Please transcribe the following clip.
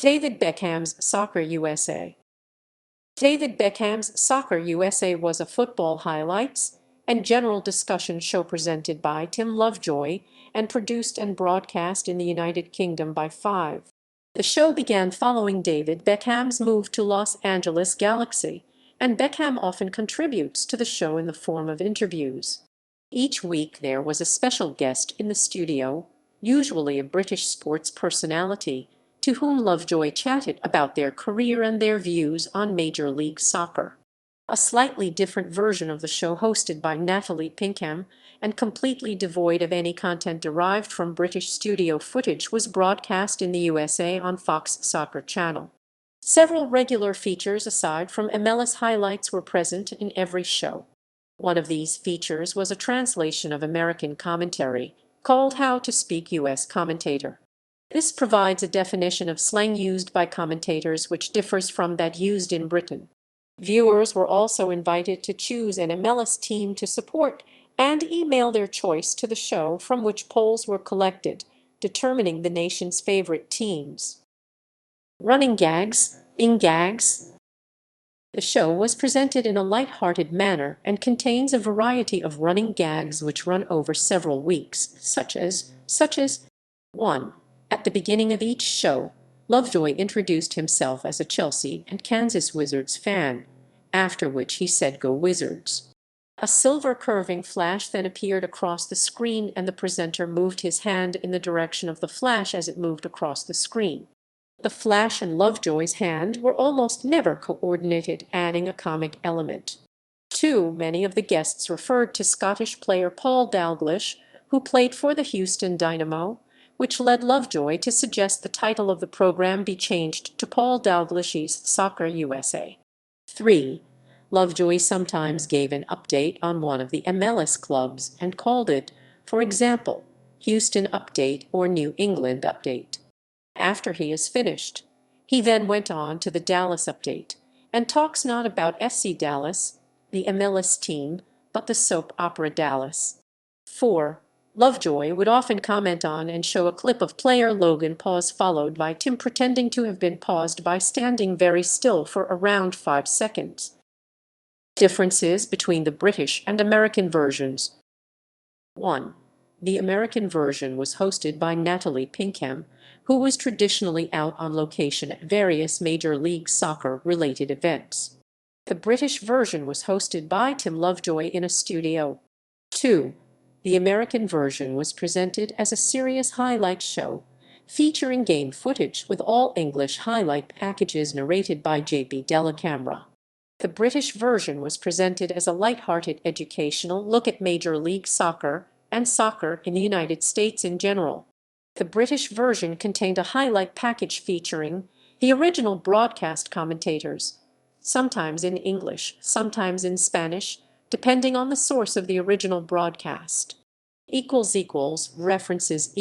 David Beckham's Soccer USA. David Beckham's Soccer USA was a football highlights and general discussion show presented by Tim Lovejoy and produced and broadcast in the United Kingdom by Five. The show began following David Beckham's move to Los Angeles Galaxy, and Beckham often contributes to the show in the form of interviews. Each week there was a special guest in the studio, usually a British sports personality, to whom Lovejoy chatted about their career and their views on Major League Soccer. A slightly different version of the show hosted by Natalie Pinkham and completely devoid of any content derived from British studio footage was broadcast in the USA on Fox Soccer Channel. Several regular features aside from MLS highlights were present in every show. One of these features was a translation of American commentary, called How to Speak US Commentator. This provides a definition of slang used by commentators which differs from that used in Britain. Viewers were also invited to choose an MLS team to support and email their choice to the show, from which polls were collected, determining the nation's favorite teams. Running gags, gags. The show was presented in a light-hearted manner and contains a variety of running gags which run over several weeks, such as 1. At the beginning of each show, Lovejoy introduced himself as a Chelsea and Kansas Wizards fan, after which he said "Go Wizards." A silver curving flash then appeared across the screen and the presenter moved his hand in the direction of the flash as it moved across the screen. The flash and Lovejoy's hand were almost never coordinated, adding a comic element. 2. Many of the guests referred to Scottish player Paul Dalglish, who played for the Houston Dynamo, which led Lovejoy to suggest the title of the program be changed to Paul Dalglish's Soccer USA. 3. Lovejoy sometimes gave an update on one of the MLS clubs and called it, for example, Houston Update or New England Update. After he is finished, he then went on to the Dallas Update and talks not about FC Dallas, the MLS team, but the soap opera Dallas. 4. Lovejoy would often comment on and show a clip of player Logan pause followed by Tim pretending to have been paused by standing very still for around 5 seconds. Differences between the British and American versions. 1. The American version was hosted by Natalie Pinkham, who was traditionally out on location at various Major League Soccer-related events. The British version was hosted by Tim Lovejoy in a studio. 2. The American version was presented as a serious highlight show, featuring game footage with all English highlight packages narrated by J.B. Delacamera. The British version was presented as a light-hearted educational look at Major League Soccer and soccer in the United States in general. The British version contained a highlight package featuring the original broadcast commentators, sometimes in English, sometimes in Spanish, depending on the source of the original broadcast. References